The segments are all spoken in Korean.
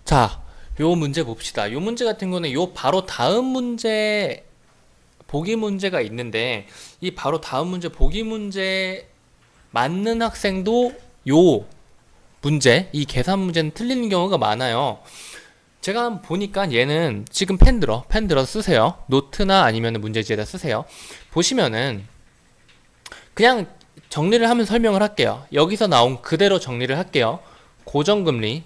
자, 요 문제 봅시다. 요 문제 같은 거는 요 바로 다음 문제 보기 문제가 있는데 이 바로 다음 문제 보기 문제 맞는 학생도 요 문제, 이 계산 문제는 틀리는 경우가 많아요. 제가 한번 보니까 얘는 지금 펜 들어 쓰세요. 노트나 아니면 문제지에다 쓰세요. 보시면은 그냥 정리를 하면 설명을 할게요. 여기서 나온 그대로 정리를 할게요. 고정금리,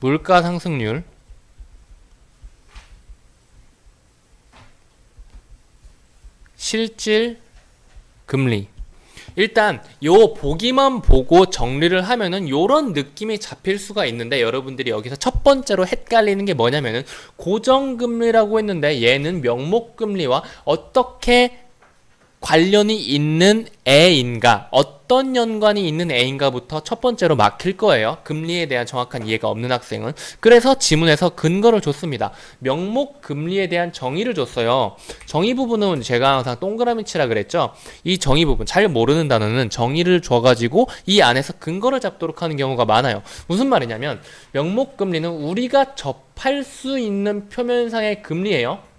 물가 상승률, 실질 금리. 일단 요 보기만 보고 정리를 하면은 요런 느낌이 잡힐 수가 있는데, 여러분들이 여기서 첫 번째로 헷갈리는 게 뭐냐면은 고정금리라고 했는데 얘는 명목금리와 어떻게 관련이 있는 애인가, 어떤 연관이 있는 애인가부터 첫 번째로 막힐 거예요. 금리에 대한 정확한 이해가 없는 학생은. 그래서 지문에서 근거를 줬습니다. 명목금리에 대한 정의를 줬어요. 정의 부분은 제가 항상 동그라미 치라 그랬죠. 이 정의 부분, 잘 모르는 단어는 정의를 줘가지고 이 안에서 근거를 잡도록 하는 경우가 많아요. 무슨 말이냐면 명목금리는 우리가 접할 수 있는 표면상의 금리예요.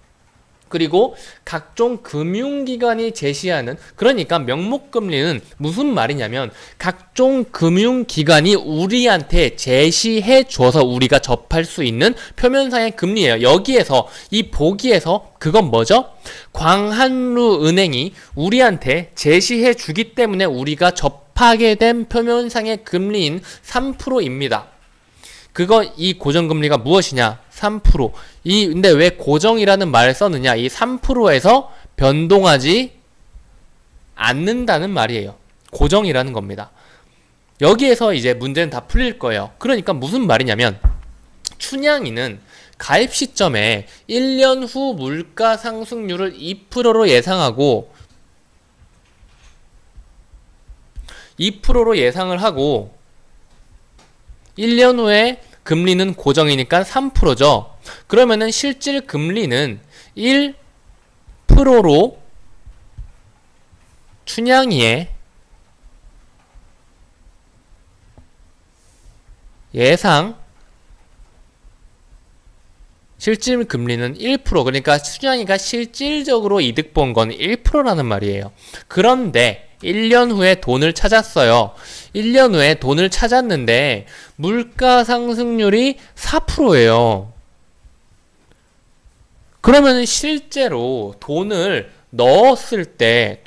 그리고 각종 금융기관이 제시하는, 그러니까 명목금리는 무슨 말이냐면 각종 금융기관이 우리한테 제시해 줘서 우리가 접할 수 있는 표면상의 금리예요. 여기에서 이 보기에서 그건 뭐죠? 광한루은행이 우리한테 제시해 주기 때문에 우리가 접하게 된 표면상의 금리인 3%입니다. 이 고정금리가 무엇이냐? 3%. 근데 왜 고정이라는 말을 썼느냐? 이 3%에서 변동하지 않는다는 말이에요. 고정이라는 겁니다. 여기에서 이제 문제는 다 풀릴 거예요. 그러니까 무슨 말이냐면 춘향이는 가입 시점에 1년 후 물가 상승률을 2%로 예상하고 2%로 예상을 하고 1년 후에 금리는 고정이니까 3%죠. 그러면은 실질 금리는 1%로 춘향이의 예상 실질 금리는 1%, 그러니까 춘향이가 실질적으로 이득 본 건 1%라는 말이에요. 그런데 1년 후에 돈을 찾았어요. 1년 후에 돈을 찾았는데 물가 상승률이 4%예요. 그러면 실제로 돈을 넣어놨을 때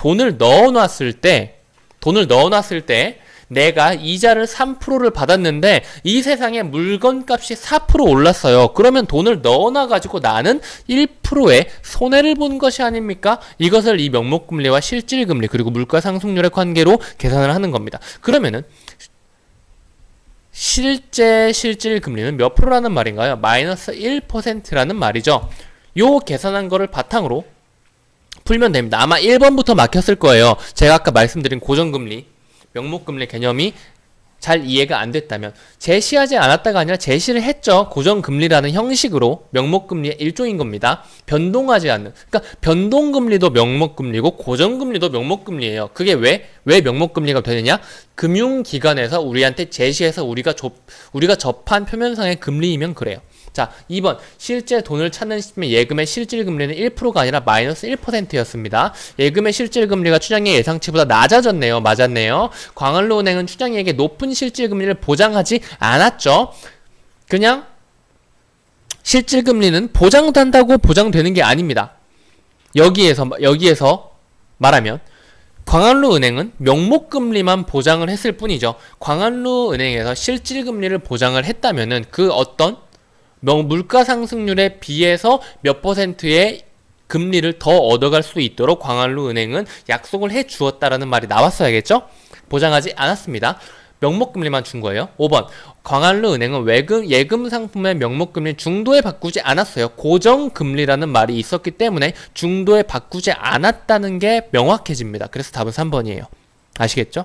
내가 이자를 3%를 받았는데 이 세상에 물건값이 4% 올랐어요. 그러면 돈을 넣어놔가지고 나는 1%의 손해를 본 것이 아닙니까? 이것을 이 명목금리와 실질금리 그리고 물가상승률의 관계로 계산을 하는 겁니다. 그러면은 실질금리는 몇 프로라는 말인가요? 마이너스 1%라는 말이죠. 요 계산한 거를 바탕으로 풀면 됩니다. 아마 1번부터 막혔을 거예요. 제가 아까 말씀드린 고정금리 명목금리 개념이 잘 이해가 안 됐다면, 제시하지 않았다가 아니라 제시를 했죠. 고정금리라는 형식으로 명목금리의 일종인 겁니다. 변동하지 않는, 그러니까 변동금리도 명목금리고 고정금리도 명목금리예요. 그게 왜 명목금리가 되느냐? 금융기관에서 우리한테 제시해서 우리가 접한 표면상의 금리이면 그래요. 자, 2번 실제 돈을 찾는 시점에 예금의 실질금리는 1%가 아니라 마이너스 1%였습니다. 예금의 실질금리가 춘향이의 예상치보다 낮아졌네요. 맞았네요. 광한루은행은 춘향이에게 높은 실질금리를 보장하지 않았죠. 그냥 실질금리는 보장된다고 보장되는 게 아닙니다. 여기에서 말하면 광한루은행은 명목금리만 보장을 했을 뿐이죠. 광한루은행에서 실질금리를 보장을 했다면은 그 어떤 물가 상승률에 비해서 몇 %의 금리를 더 얻어갈 수 있도록 광한루은행은 약속을 해 주었다라는 말이 나왔어야겠죠? 보장하지 않았습니다. 명목금리만 준 거예요. 5번 광한루은행은 예금 상품의 명목금리 중도에 바꾸지 않았어요. 고정금리라는 말이 있었기 때문에 중도에 바꾸지 않았다는 게 명확해집니다. 그래서 답은 3번이에요. 아시겠죠?